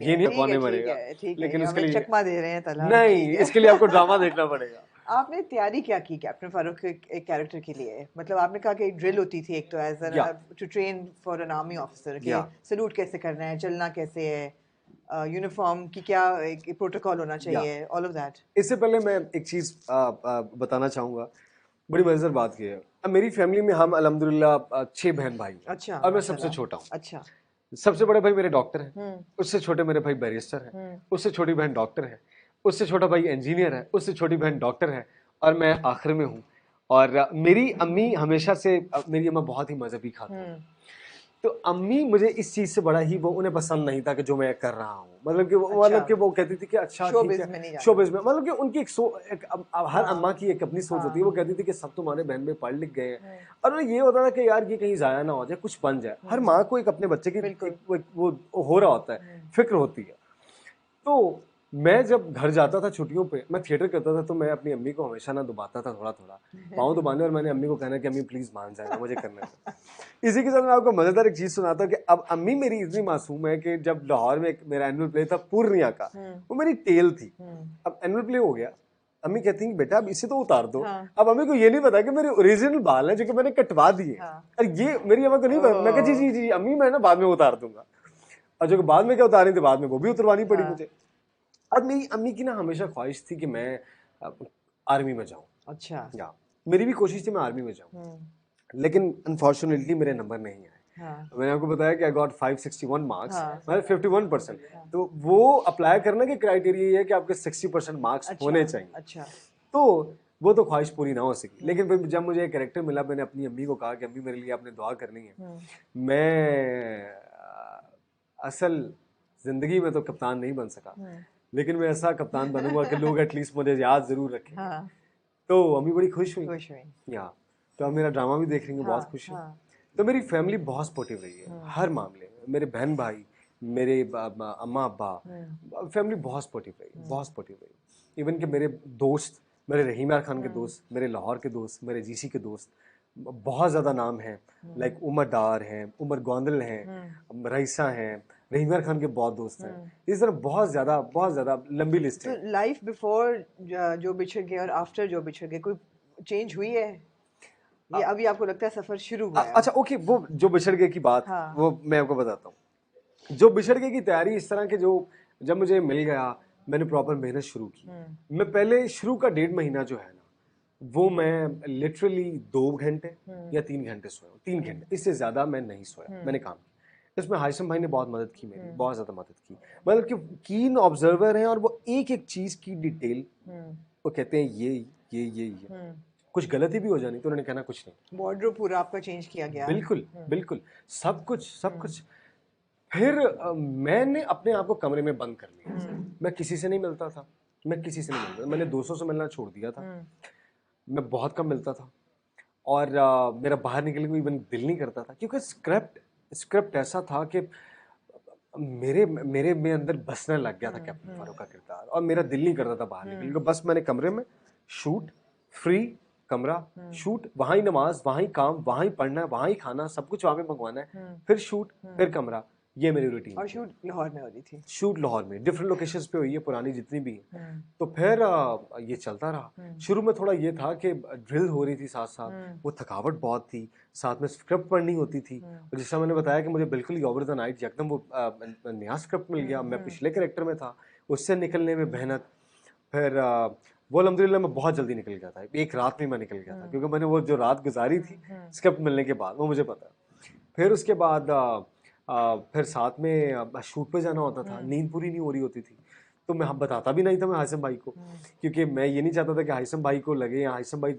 ये नहीं कौन मरेगा, लेकिन इसके लिए चकमा दे रहे हैं तला नहीं, इसके लिए आपको ड्रामा देखना पड़ेगा। आपने तैयारी क्या की कैप्टन फारूक के एक कैरेक्टर के लिए? मतलब आपने कहा कि एक ड्रिल होती थी एक तो age to train for an army officer के सैल्यूट कैसे करना है, चलना कैसे है, यूनिफॉर्म की क्या एक प्रोटोकॉल होना चाहिए, ऑल ऑफ दैट। इससे पहले मैं एक चीज बताना चाहूंगा, बड़ी मजेदार बात की है। अब मेरी फैमिली में हम अल्हम्दुलिल्लाह 6 बहन भाई। अच्छा। और मैं सबसे छोटा हूँ। अच्छा। सबसे बड़े भाई मेरे डॉक्टर हैं, उससे छोटे मेरे भाई बैरिस्टर हैं, उससे छोटी बहन डॉक्टर है, उससे छोटा भाई इंजीनियर है, उससे छोटी बहन डॉक्टर है, और मैं आखिर में हूँ। और मेरी अम्मी हमेशा से, मेरी अम्मा बहुत ही मजहबी खातून है, तो अम्मी मुझे इस चीज से बड़ा ही, वो उन्हें पसंद नहीं था कि जो मैं कर रहा हूँ, मतलब कि वो कहती थी कि अच्छा ठीक है शोबिज़ में, मतलब कि उनकी हर अम्मा की एक अपनी सोच होती है। वो कहती थी कि सब तुम्हारे बहन में पढ़ लिख गए हैं, और उन्हें ये होता था कि यार ये कहीं जाया ना हो जाए, कुछ बन जाए। हर माँ को एक अपने बच्चे की वो हो रहा होता है, फिक्र होती है। तो मैं जब घर जाता था छुट्टियों पे, मैं थिएटर करता था, तो मैं अपनी अम्मी को हमेशा ना दबाता था, थोड़ा थोड़ा पाँव दबाने, और मैंने अम्मी को कहना कि अम्मी प्लीज मान जाए, मुझे करने दो। इसी के साथ मैं आपको मजेदार एक चीज सुनाता हूँ कि अब अम्मी मेरी इतनी मासूम है कि जब लाहौर में मेरा एनुअल प्ले था पूर्णिया का, वो मेरी टेल थी। अब एनुअल प्ले हो गया, अम्मी कहती है बेटा अब इसे तो उतार दो। अब अम्मी को ये नहीं पता कि मेरे ओरिजिनल बाल हैं जो कि मैंने कटवा दिए, और ये मेरी अम्मा को नहीं पता। मैं कहा जी जी जी अम्मी मैं ना बाद में उतार दूंगा, और जो बाद में क्या उतारी थी, बाद में वो भी उतरवानी पड़ी मुझे। और मेरी अम्मी की ना हमेशा ख्वाहिश थी कि मैं आर्मी में जाऊं। अच्छा। या मेरी भी कोशिश थी मैं आर्मी में जाऊं, लेकिन अनफॉर्चुनेटली मेरे नंबर नहीं आए। मैंने आपको बताया कि आई गॉट 561 मार्क्स, मतलब 51%। तो वो अप्लाई करने के क्राइटेरिया ये है कि आपके 60% मार्क्स होने चाहिए। अच्छा। तो वो तो ख्वाहिश पूरी ना हो सकी, लेकिन फिर जब मुझे एक कैरेक्टर मिला, मैंने अपनी अम्मी को कहा कि अम्मी मेरे लिए आपने दुआ करनी है। मैं असल जिंदगी में तो कप्तान नहीं बन सका, लेकिन मैं ऐसा कप्तान बनूंगा कि लोग एटलीस्ट मुझे याद जरूर रखें। तो अम्मी बड़ी खुश हुई। या तो अब मेरा ड्रामा भी देख रही हैं, बहुत खुश है। तो मेरी फैमिली बहुत सपोर्टिव रही है हर मामले में। मेरे बहन भाई, मेरे अम्मा अब्बा, फैमिली बहुत सपोर्टिव रही, बहुत सपोर्टिव रही। इवन कि मेरे दोस्त, मेरे रहीम यार खान के दोस्त, मेरे लाहौर के दोस्त, मेरे जीसी के दोस्त, बहुत ज़्यादा नाम हैं, लाइक उमर डार हैं, उमर गोंदल हैं, रईसा हैं, रहीम यार खान के बहुत दोस्त हैं। इस तरह बहुत ज़्यादा लंबी लिस्ट है। तो लाइफ बिफोर जो बिछड़ गए और आफ्टर जो बिछड़ गए कोई चेंज हुई है, ये अभी आपको लगता है सफर शुरू हुआ है? अच्छा ओके, वो जो बिछड़ गए की बात, वो मैं आपको बताता हूँ। जो बिछड़ गए की तैयारी इस तरह के, जो जब मुझे मिल गया, मैंने प्रॉपर मेहनत शुरू की। मैं पहले शुरू का 1.5 महीना जो है ना, वो मैं लिटरली 2 घंटे या 3 घंटे सोया, 3 घंटे, इससे ज्यादा मैं नहीं सोया। मैंने काम किया इसमें। हाशिम भाई ने बहुत मदद की मेरी, बहुत ज्यादा मदद की। मतलब कि कीन ऑब्जर्वर हैं, और वो एक एक चीज की डिटेल वो कहते हैं ये कुछ गलती भी हो जानी तो उन्होंने कहना कुछ नहीं। वार्डरोब पूरा आपका चेंज किया गया? बिल्कुल बिल्कुल, सब कुछ। फिर मैंने अपने आप को कमरे में बंद कर लिया। मैं किसी से नहीं मिलता था, मैंने दोस्तों से मिलना छोड़ दिया था। मैं बहुत कम मिलता था, और मेरा बाहर निकलने को इवन दिल नहीं करता था, क्योंकि स्क्रिप्ट ऐसा था कि मेरे मेरे में अंदर बसने लग गया था कैप्टन फारूक का किरदार, और मेरा दिल नहीं करता था बाहर निकलने को। बस मैंने कमरे में शूट, फ्री कमरा, शूट, वहां ही नमाज, वहां ही काम, वहां ही पढ़ना, वहां ही खाना, सब कुछ वहां पे मंगवाना है, फिर शूट, फिर कमरा, ये मेरी रूटीन। और शूट लाहौर में हो रही थी? शूट लाहौर में डिफरेंट लोकेशंस पे हुई है, पुरानी जितनी भी है। तो फिर ये चलता रहा। शुरू में थोड़ा ये था कि ड्रिल हो रही थी साथ साथ, वो थकावट बहुत थी, साथ में स्क्रिप्ट पढ़नी होती थी। और जैसा मैंने बताया कि मुझे बिल्कुल ही ओवर द नाइट एकदम वो नया स्क्रिप्ट मिल गया। मैं पिछले कैरेक्टर में था, उससे निकलने में मेहनत। फिर वो अल्हम्दुलिल्लाह मैं बहुत जल्दी निकल गया था, एक रात में मैं निकल गया था, क्योंकि मैंने वो जो रात गुजारी थी स्क्रिप्ट मिलने के बाद, वो मुझे पता। फिर उसके बाद फिर साथ में शूट पे जाना होता था, नींद पूरी नहीं हो रही होती थी, तो मैं बताता भी नहीं था मैं हाशिम भाई को, क्योंकि मैं ये नहीं चाहता था कि हाशिम भाई को लगे या हाशिम भाई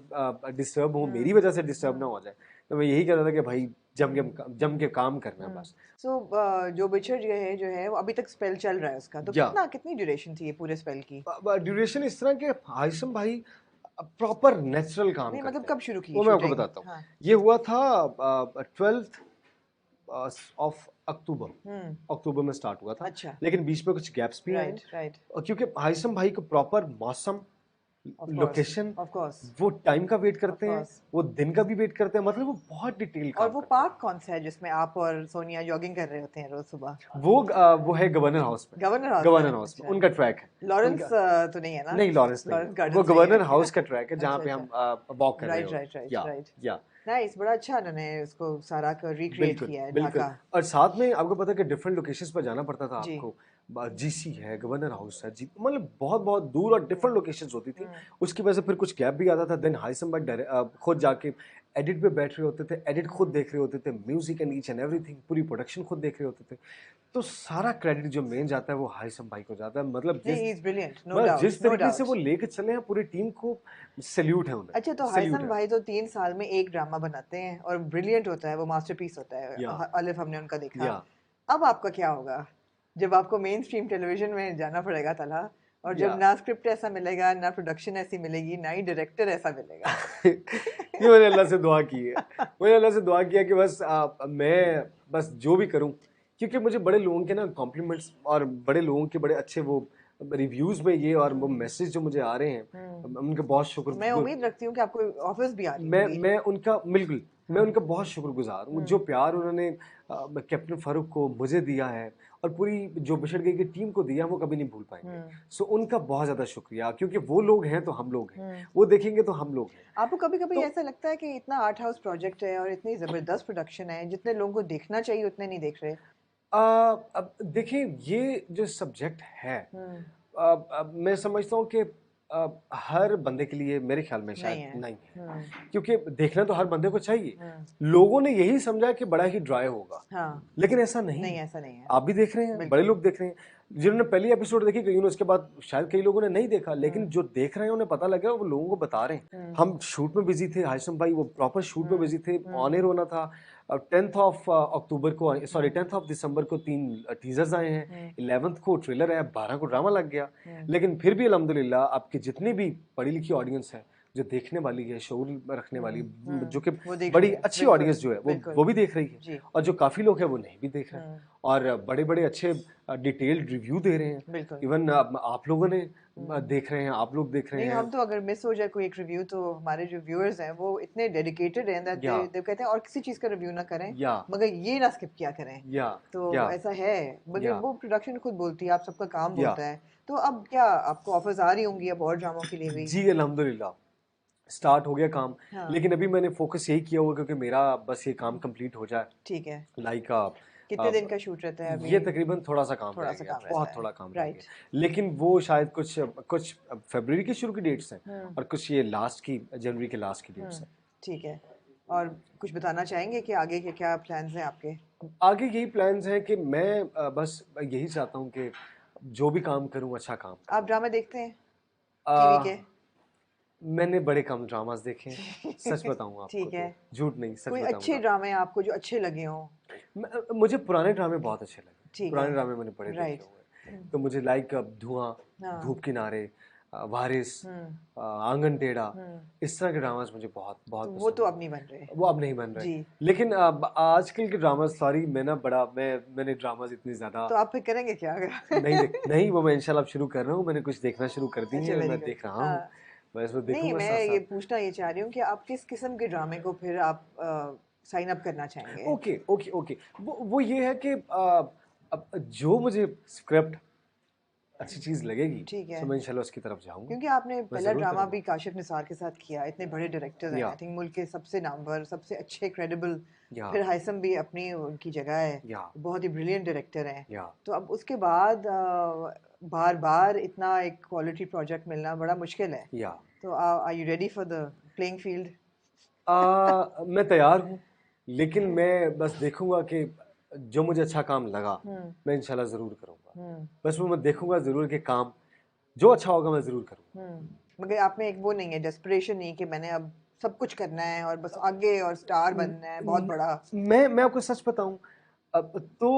डिस्टर्ब हो, मेरी वजह से डिस्टर्ब ना हो जाए। तो मैं यही कहता था कि भाई जम के काम करना है बस। जो बिछड़ गए है जो है वो अभी तक स्पेल चल रहा है उसका, तो कितनी ड्यूरेशन थी ये पूरे स्पेल की? ड्यूरेशन इस तरह के हाशिम भाई प्रॉपर नेचुरल काम करते हैं। मतलब कब शुरू की? वो मैं आपको बताता हूँ। ये हुआ था 12th ऑफ अक्टूबर में स्टार्ट हुआ था। अच्छा। लेकिन बीच में कुछ गैप्स भी आए, क्योंकि हाशिम भाई को प्रॉपर मौसम, लोकेशन, ऑफ कोर्स, वो टाइम का वेट करते Of हैं, course. वो दिन का भी वेट करते हैं, मतलब वो बहुत डिटेल और काम वो करते हैं। पार्क कौन सा है जिसमें आप और सोनिया जॉगिंग कर रहे होते हैं रोज सुबह? वो है गवर्नर हाउस में। गवर्नर हाउस गवर्नर में? हाउस में अच्छा। उनका ट्रैक है। लॉरेंस उनका तो नहीं है ना? नहीं, लॉरेंस नहीं, लॉरेंस गार्डन वो नहीं गवर्नर है? हाउस का ट्रैक है जहाँ अच्छा पे अच्छा, हम वॉक कर रहे राइट हो। राइट राइट या राइट, या नाइस, बड़ा अच्छा उन्होंने उसको सारा को रिक्रिएट बिल्कुल किया है बिल्कुल। ढाका। और साथ में आपको पता है कि डिफरेंट लोकेशंस पर जाना पड़ता था जी। आपको। जीसी है, गवर्नर हाउस है जी, मतलब बहुत बहुत दूर और डिफरेंट लोकेशंस होती थी। उसकी वजह से फिर कुछ गैप भी आता था। देन हाइसम भाई खुद जाके एडिट पे बैठ रहे होते थे, एडिट खुद देख रहे होते थे, music and each and everything, पूरी प्रोडक्शन खुद देख रहे होते थे। तो सारा क्रेडिट जो मेन जाता है वो हाइसम भाई को जाता है। मतलब नहीं, ही इज ब्रिलियंट, नो मतलब डाउट जिस नो तरीके से डाउट। वो लेके चले हैं पूरी टीम को, सैल्यूट है उन्हें, अच्छा, तो सैल्यूट हाइसम है। भाई तो 3 साल में एक ड्रामा बनाते हैं और ब्रिलियंट होता है, वो मास्टरपीस होता है। या अलिफ हमने उनका देखा। या अब आपका क्या होगा जब आपको मेन स्ट्रीम टेलीविजन में जाना पड़ेगा तला, और जब या ना स्क्रिप्ट ऐसा मिलेगा, ना प्रोडक्शन ऐसी मिलेगी, ना ही डायरेक्टर ऐसा मिलेगा? ये मैंने अल्लाह से दुआ की है। मैंने अल्लाह से दुआ किया कि बस मैं बस जो भी करूं, क्योंकि मुझे बड़े लोगों के ना कॉम्प्लीमेंट्स और बड़े लोगों के बड़े अच्छे वो रिव्यूज में ये और वो मैसेज जो मुझे आ रहे हैं, उनके बहुत शुक्र। मैं उम्मीद रखती हूँ कि आपको ऑफर्स भी आ रही मैं होंगी। मैं उनका बिल्कुल, मैं उनका बहुत शुक्रगुजार हूँ। जो प्यार उन्होंने कैप्टन फारूक को मुझे दिया है और पूरी जो बिछड़ गई की टीम को दिया, वो कभी नहीं भूल पाएंगे। सो उनका बहुत ज़्यादा शुक्रिया, क्योंकि वो लोग हैं तो हम लोग हैं, वो देखेंगे तो हम लोग हैं। आपको कभी कभी तो ऐसा लगता है कि इतना आर्ट हाउस प्रोजेक्ट है और इतनी जबरदस्त प्रोडक्शन है, जितने लोगों को देखना चाहिए उतने नहीं देख रहे? अब देखिए, ये जो सब्जेक्ट है, हम्म, मैं समझता हूँ कि हर बंदे के लिए मेरे ख्याल में शायद नहीं है। नहीं है, क्योंकि देखना तो हर बंदे को चाहिए। हम्म, लोगों ने यही समझा कि बड़ा ही ड्राई होगा, हाँ, लेकिन ऐसा नहीं नहीं है। ऐसा नहीं है, आप भी देख रहे हैं, बड़े बिल्कुल। लोग देख रहे हैं। जिन्होंने पहली एपिसोड देखी, कई ने उसके बाद शायद कई लोगों ने नहीं देखा, लेकिन जो देख रहे हैं उन्हें पता लगा, वो लोगों को बता रहे हैं। हम शूट में बिजी थे, हाशिम भाई वो प्रॉपर शूट में बिजी थे, ऑन एयर होना था। 10th ऑफ अक्टूबर को, सॉरी 10th ऑफ दिसंबर को 3 टीजर्स आए हैं, 11th को ट्रेलर है, 12 को ड्रामा लग गया। लेकिन फिर भी अल्हम्दुलिल्लाह आपकी जितनी भी पढ़ी लिखी ऑडियंस है, जो देखने वाली है, शऊर रखने वाली, जो कि वो देख बड़ी रही है, अच्छी बिल्कुल, ऑडियंस जो है बिल्कुल। वो भी देख रही है। जी, और जो काफ़ी लोग हैं वो नहीं भी देख रहे हैं, और बड़े बड़े अच्छे डिटेल्ड रिव्यू दे रहे हैं। बिल्कुल। इवन आप लोगों ने देख रहे हैं, आप लोग देख रहे नहीं, हैं। हम तो अगर मिस हो जाए कोई एक रिव्यू, तो हमारे जो व्यूअर्स हैं वो इतने डेडिकेटेड हैं दैट या दे कहते हैं और किसी चीज़ का रिव्यू ना करें, या मगर ये ना स्किप किया करें। या तो या ऐसा है, मगर या वो प्रोडक्शन खुद बोलती है, आप सबका काम या बोलता है। तो अब क्या आपको ऑफर्स आ रही होंगी अब और ड्रामों के लिए भी? जी अल्हम्दुलिल्लाह स्टार्ट हो गया काम। हाँ, लेकिन अभी मैंने फोकस यही किया हुआ क्योंकि मेरा बस ये काम कंप्लीट हो जाए। ठीक है। लाइक कितने दिन का शूट रहता है ये अभी? तकरीबन थोड़ा सा काम थोड़ा रह सा गया, काम रहता बहुत है, थोड़ा काम रह राइट। गया। लेकिन वो शायद कुछ कुछ फरवरी की शुरू की डेट्स हैं और कुछ ये लास्ट की, जनवरी के लास्ट की डेट्स हैं। ठीक है। और कुछ बताना चाहेंगे कि आगे के क्या प्लान्स हैं आपके? आगे यही प्लान्स हैं कि मैं बस यही चाहता हूँ कि जो भी काम करूँ अच्छा काम आप करूँ। ड्रामा देखते हैं टीवी के? मैंने बड़े कम ड्रामास देखे हैं, सच बताऊँ आपको ठीक है। तो, झूठ नहीं, सच कोई अच्छे बताऊँगा। ड्रामे आपको जो अच्छे लगे हों? मुझे पुराने ड्रामे बहुत अच्छे लगे, ठीक पुराने है, ड्रामे मैंने बड़े देखे राइट। हुए हैं। तो मुझे लाइक धुआं, हाँ, धूप किनारे, वारिस, आंगन टेढ़ा, इस तरह के ड्रामास मुझे बहुत तो बहुत वो पसंद तो हैं। अब नहीं बन रहे। वो अब नहीं बन रहे, जी, लेकिन अब आजकल के ड्रामास, सॉरी मैं ना बड़ा मैंने ड्रामास इतनी ज़्यादा तो आप फिर करेंगे क्या अगर? नहीं, वो मैं इंशाल्लाह अब शुरू कर रहा हूँ। मैंने कुछ देखना शुरू कर दी अच्छा, है, वेरी मैं गुड। देख रहा हूँ, हाँ, मैं इसको नहीं, देखूंगा मैं साथ ये साथ। पूछना ये चाह रही हूँ कि आप किस किस्म के ड्रामे को फिर आप साइन अप करना चाहेंगे? ओके ओके ओके, वो ये है कि अब जो मुझे स्क्रिप्ट अच्छी चीज़ लगेगी, ठीक है, तो मैं इंशाल्लाह उसकी तरफ जाऊंगा, क्योंकि आपने मैं पहला ज़रूर ड्रामा करूंगा। भी काशिफ निसार के साथ किया, इतने बड़े डायरेक्टर्स हैं, या आई थिंक मुल्क के सबसे नामवर, सबसे अच्छे क्रेडिबल। या फिर हाइसम भी अपनी उनकी जगह है, या बहुत ही ब्रिलियंट डायरेक्टर हैं। या तो अब उसके बाद बार बार इतना एक क्वालिटी प्रोजेक्ट मिलना बड़ा मुश्किल है। या तो are you ready for the playing field? मैं तैयार हूँ, लेकिन मैं बस देखूंगा कि जो मुझे अच्छा काम लगा, मैं इंशाल्लाह ज़रूर करूंगा। बस वो मैं देखूंगा ज़रूर कि काम जो अच्छा होगा मैं ज़रूर करूंगा। मगर आप में एक वो नहीं है, डेस्परेशन नहीं कि मैंने अब सब कुछ करना है और बस आगे और स्टार बनना है बहुत बड़ा? मैं आपको सच बताऊं, अब तो